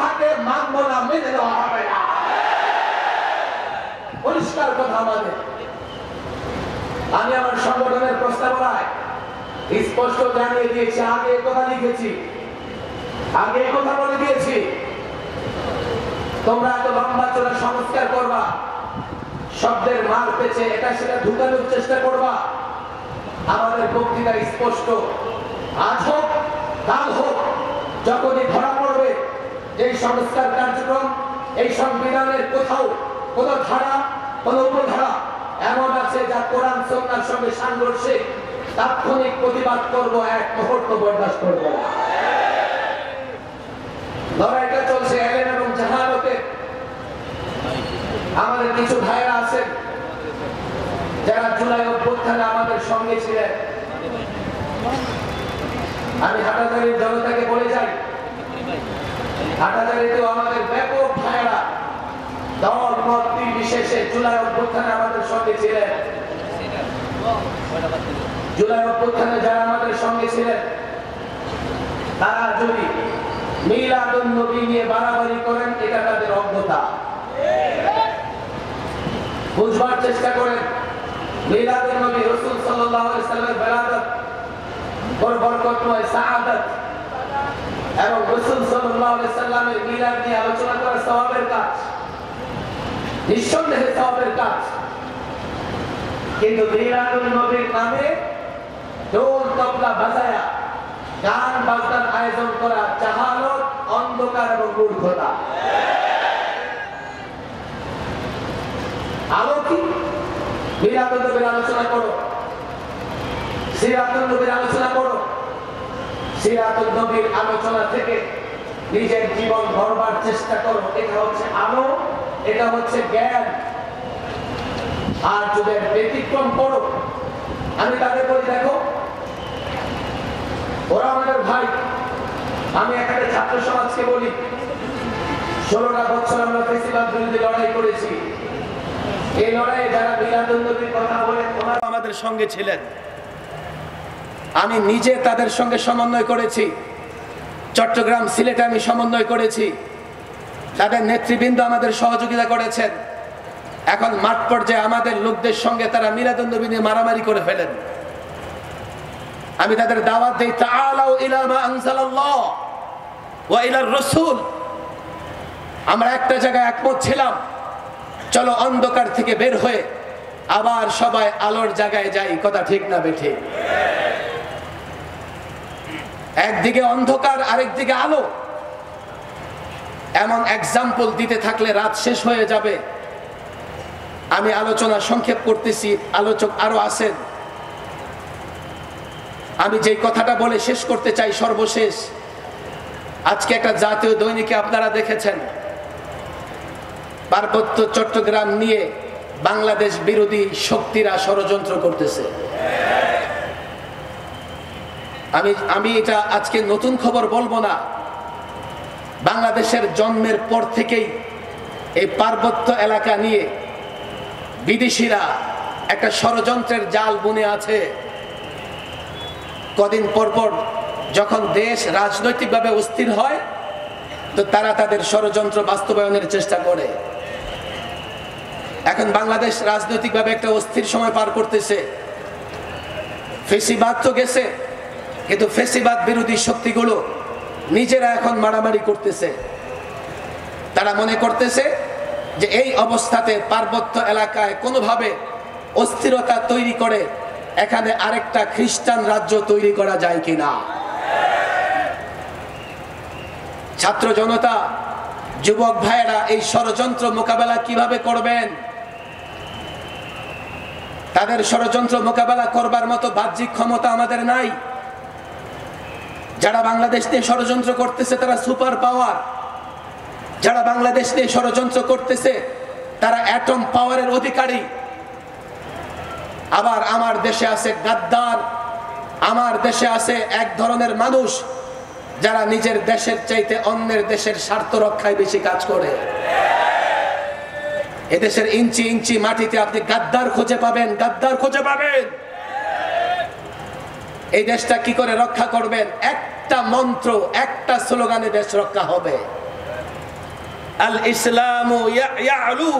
থাকে মানব না, মেনে নেওয়া হবে না। পরিষ্কার কথা আমাদের। আমি আমার সংগঠনের প্রস্তাবনায় স্পষ্ট জানিয়ে দিয়েছি, আগে কথা লিখেছি, আগে কথা বলে দিয়েছি, তোমরা এত লম্বা চড়া সংস্কার করবা, শব্দের মার পেছে এটা সেটা ঢুকানোর চেষ্টা করবা। আমাদের বক্তৃতা স্পষ্ট, আজ হোক কাল হোক, যখনই ধরা পড়বে যে সংস্কার কার্যক্রম, এই সংবিধানের কোথাও কোন ধারা, কোন উপধারা এমন আছে যা কোরআন সুন্নাহর সঙ্গে সাংঘর্ষিক, তাৎক্ষণিক প্রতিবাদ করব, এক মুহূর্ত বরদাস্ত করব না। লড়াইটা চলছে এলেন এবং জাহালতে। আমাদের কিছু ভাইরা আছেন যারা জুলাই অভ্যুত্থানে আমাদের সঙ্গে ছিলেন। আমি হাটাজারির জনতাকে বলে যাই, হাটাজারিতেও আমাদের ব্যাপক ভাইরা দল মত নির্বিশেষে জুলাই অভ্যুত্থানে আমাদের সঙ্গে ছিলেন। জুলাই অভ্যুত্থানে যারা আমাদের সঙ্গে ছিলেন, তারা যদি মিলাদুন নবী নিয়ে বাড়াবাড়ি করেন, এটা তাদের অজ্ঞতা। বুঝবার চেষ্টা করেন, মিলাদুন নবী রাসূল সাল্লাল্লাহু আলাইহি ওয়াসাল্লামের বেলাদত, বরকতময় সাআদত এবং রাসূল সাল্লাল্লাহু আলাইহি ওয়াসাল্লামের মিলাদ নিয়ে আলোচনা করা সওয়াবের কাজ, নিঃসন্দেহে সওয়াবের কাজ। কিন্তু মিলাদুন নবীর নামে ঢোল তবলা বাজায়া গান বাজনার আয়োজন করা জাহালত, অন্ধকার এবং মূর্খতা। আলো কি? মিলাদুন নবীর আলোচনা করো, সিরাতুন নবীর আলোচনা করো। সিরাতুন নবীর আলোচনা থেকে নিজের জীবন গড়বার চেষ্টা করো। এটা হচ্ছে আলো, এটা হচ্ছে জ্ঞান। আর যদি ব্যতিক্রম করো, আমি তাদের বলি, দেখো ওরা আমাদের ভাই। আমি এখানে ছাত্র সমাজকে বলি, 16টা বছর আমরা ফেসিবাদ বিরোধী লড়াই করেছি। এই লড়াইয়ে যারা মিলাদুন নবীর কথা বলেন, ওনারা আমাদের সঙ্গে ছিলেন। আমি নিজে তাদের সঙ্গে সমন্বয় করেছি। চট্টগ্রাম, সিলেটে আমি সমন্বয় করেছি। তাদের নেতৃবৃন্দ আমাদের সহযোগিতা করেছেন। এখন মাঠ পর্যায়ে আমাদের লোকদের সঙ্গে তারা মিলাদুন নবী নিয়ে মারামারি করে ফেলেন। আমি তাদের দাওয়াত দেই, তাআলাউ ইলা মা আনজালাল্লাহ ওয়া ইলার রাসূল। আমরা একটা জায়গায় একমত ছিলাম, চলো অন্ধকার থেকে বের হয়ে আবার সবাই আলোর জায়গায় যাই। কথা ঠিক না বেঠিক? একদিকে অন্ধকার, আরেকদিকে আলো। এমন এক্সাম্পল দিতে থাকলে রাত শেষ হয়ে যাবে। আমি আলোচনা সংক্ষেপ করতেছি, আলোচক আরো আছেন। আমি যে কথাটা বলে শেষ করতে চাই, সর্বশেষ, আজকে একটা জাতীয় দৈনিকে আপনারা দেখেছেন, পার্বত্য চট্টগ্রাম নিয়ে বাংলাদেশ বিরোধী শক্তিরা ষড়যন্ত্র করতেছে। আমি এটা আজকে নতুন খবর বলবো না। বাংলাদেশের জন্মের পর থেকেই এই পার্বত্য এলাকা নিয়ে বিদেশিরা একটা ষড়যন্ত্রের জাল বুনে আছে। কদিন পর পর যখন দেশ রাজনৈতিকভাবে অস্থির হয়, তো তারা তাদের ষড়যন্ত্র বাস্তবায়নের চেষ্টা করে। এখন বাংলাদেশ রাজনৈতিকভাবে একটা অস্থির সময় পার করতেছে। ফেসিবাদ তো গেছে, কিন্তু ফেসিবাদ বিরোধী শক্তিগুলো নিজেরা এখন মারামারি করতেছে। তারা মনে করতেছে যে এই অবস্থাতে পার্বত্য এলাকায় কোনোভাবে অস্থিরতা তৈরি করে এখানে আরেকটা খ্রিস্টান রাজ্য তৈরি করা যায় কিনা। ছাত্র জনতা, যুবক ভাইয়েরা, এই ষড়যন্ত্র মোকাবেলা কিভাবে করবেন? তাদের ষড়যন্ত্র মোকাবেলা করবার মতো বাহ্যিক ক্ষমতা আমাদের নাই। যারা বাংলাদেশ নিয়ে ষড়যন্ত্র করতেছে তারা সুপার পাওয়ার। যারা বাংলাদেশ নিয়ে ষড়যন্ত্র করতেছে তারা অ্যাটম পাওয়ারের অধিকারী। আবার আমার দেশে আছে গাদ্দার, আমার দেশে আছে এক ধরনের মানুষ যারা নিজের দেশের চাইতে অন্যের দেশের স্বার্থ রক্ষায় বেশি কাজ করে। এদেশের ইঞ্চি ইঞ্চি মাটিতে আপনি গাদ্দার খুঁজে পাবেন, গাদ্দার খুঁজে পাবেন। এই দেশটা কি করে রক্ষা করবেন? একটা মন্ত্র, একটা স্লোগানে দেশ রক্ষা হবে। আল ইসলামু ইয়ালু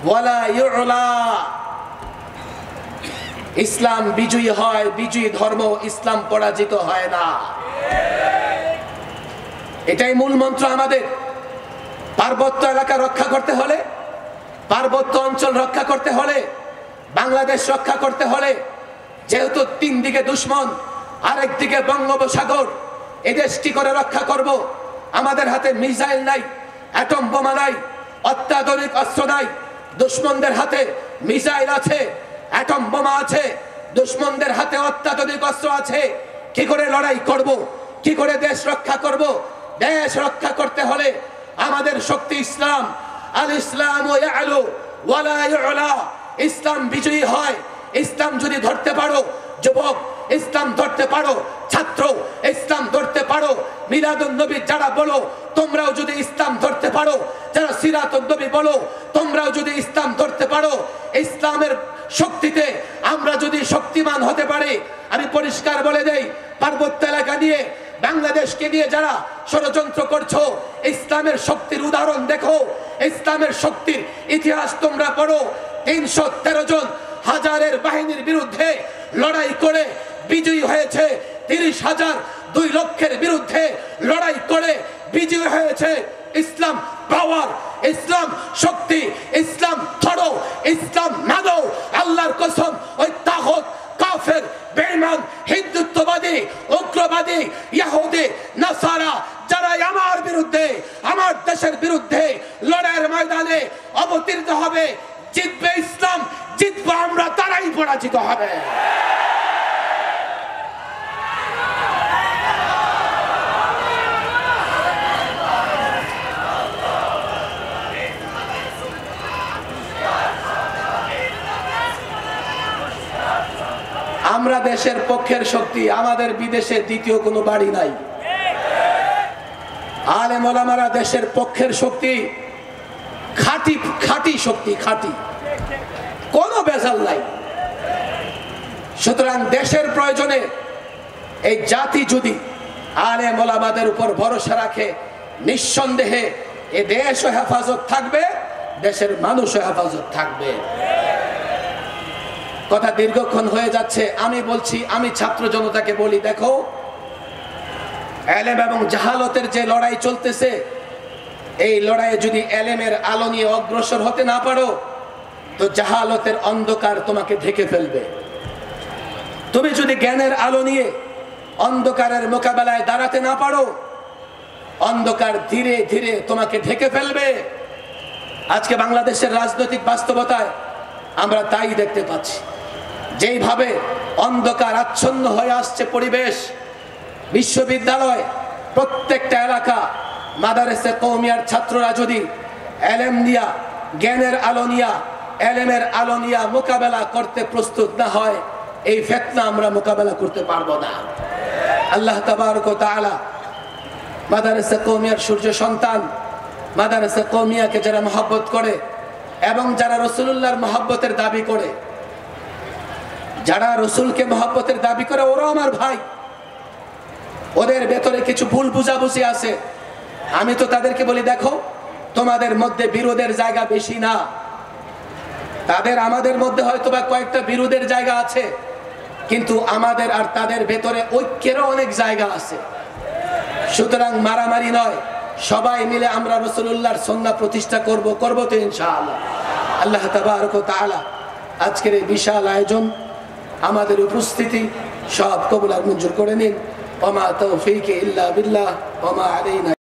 ওয়ালা ইউলা। ইসলাম বিজয়ী হয়, বিজয়ী ধর্ম, ইসলাম পরাজিত হয় না। এটাই মূল মন্ত্র আমাদের। পার্বত্য এলাকা রক্ষা করতে হলে, পার্বত্য অঞ্চল রক্ষা করতে হলে, বাংলাদেশ রক্ষা করতে হলে, যেহেতু তিন দিকে দুশ্মন, আরেক দিকে বঙ্গোপসাগর, এদেশ কি করে রক্ষা করব? আমাদের হাতে মিসাইল নাই, অ্যাটম বোমা নাই, অত্যাধুনিক অস্ত্র নাই। দুশ্মনদের হাতে মিসাইল আছে, অ্যাটম বোমা আছে, দুশ্মনদের হাতে অত্যাধুনিক অস্ত্র আছে। কি করে লড়াই করব? কি করে দেশ রক্ষা করব? দেশ রক্ষা করতে হলে আমাদের শক্তি ইসলাম। আল ইসলামু ইয়ালু ওয়ালা ইউলা। ইসলাম বিজয়ী হয়। ইসলাম যদি ধরতে পারো, যুবক ইসলাম ধরতে পারো, ছাত্র ইসলাম ধরতে পারো, মিলাদুন নবী যারা বলো তোমরাও যদি ইসলাম ধরতে পারো, যারা সিরাতুন নবী বলো তোমরাও যদি ইসলাম ধরতে পারো, ইসলামের শক্তিতে আমরা যদি শক্তিমান হতে পারি। আমি পরিষ্কার বলে দেই, পার্বত্য এলাকা নিয়ে, বাংলাদেশকে নিয়ে যারা ষড়যন্ত্র করছো, ইসলামের শক্তির উদাহরণ দেখো, ইসলামের শক্তির ইতিহাস তোমরা পড়ো। 313 জন হাজারের বাহিনীর বিরুদ্ধে লড়াই করে বিজয়ী হয়েছে। 30,000 2 লক্ষের বিরুদ্ধে লড়াই করে বিজয়ী হয়েছে। ইসলাম পাওয়ার, ইসলাম শক্তি, ইসলাম ধরো, ইসলাম মানো। আল্লাহর কসম, ওই তাগুত, কাফের, বেঈমান, হিন্দুত্ববাদী, উগ্রবাদী, ইহুদি, নাসারা যারা আমার বিরুদ্ধে, আমার দেশের বিরুদ্ধে লড়াইয়ের ময়দানে অবতীর্ণ হবে, জিতবে ইসলাম, জিতবো আমরা, তারাই পরাজিত হবে। আমরা দেশের পক্ষের শক্তি, আমাদের বিদেশে দ্বিতীয় কোনো বাড়ি নাই। আলেম ওলামারা দেশের পক্ষের শক্তি, খাঁটি খাঁটি শক্তি, খাঁটি, কোনো বেজাল নাই। সুতরাং দেশের প্রয়োজনে এই জাতি যদি আলেম ওলামাদের উপর ভরসা রাখে, নিঃসন্দেহে এ দেশও হেফাজত থাকবে, দেশের মানুষও হেফাজত থাকবে। কথা দীর্ঘক্ষণ হয়ে যাচ্ছে। আমি বলছি, আমি ছাত্র জনতাকে বলি, দেখো এলেম এবং জাহালতের যে লড়াই চলতেছে, এই লড়াইয়ে যদি এলেমের আলো নিয়ে অগ্রসর হতে না পারো, তো জাহালতের অন্ধকার তোমাকে ঢেকে ফেলবে। তুমি যদি জ্ঞানের আলো নিয়ে অন্ধকারের মোকাবেলায় দাঁড়াতে না পারো, অন্ধকার ধীরে ধীরে তোমাকে ঢেকে ফেলবে। আজকে বাংলাদেশের রাজনৈতিক বাস্তবতায় আমরা তাই দেখতে পাচ্ছি। যেইভাবে অন্ধকার আচ্ছন্ন হয়ে আসছে পরিবেশ, বিশ্ববিদ্যালয়, প্রত্যেকটা এলাকা, মাদারেসে কওমিয়ার ছাত্ররা যদি এলেম নিয়া, জ্ঞানের আলো নিয়া, এলেমের আলো নিয়া মোকাবেলা করতে প্রস্তুত না হয়, এই ফিতনা আমরা মোকাবেলা করতে পারবো না। আল্লাহ তাবারক ওয়া তাআলা মাদারেসে কওমিয়ার সূর্য সন্তান, মাদারেসে কওমিয়াকে যারা মহব্বত করে এবং যারা রাসূলুল্লাহর মহব্বতের দাবি করে, যারা রসুলকে মহব্বতের দাবি করে, ওরা আমার ভাই। ওদের ভেতরে কিছু ভুল বুঝাবুঝি আছে। আমি তো তাদেরকে বলি, দেখো তোমাদের মধ্যে বিরোধের জায়গা বেশি না, তাদের আমাদের মধ্যে হয়তো বা কয়েকটা বিরোধের জায়গা আছে, কিন্তু আমাদের আর তাদের ভেতরে ঐক্যেরও অনেক জায়গা আছে। সুতরাং মারামারি নয়, সবাই মিলে আমরা রাসূলুল্লাহর সুন্নাহ প্রতিষ্ঠা করব তো ইনশাআল্লাহ। আল্লাহ তাবারক ওয়া তাআলা আজকের এই বিশাল আয়োজন, আমাদের উপস্থিতি সব কবুল আর মঞ্জুর করে নিন। ওয়া মা তাওফীকি ইল্লা বিল্লাহ ওয়া মা আলাইনা।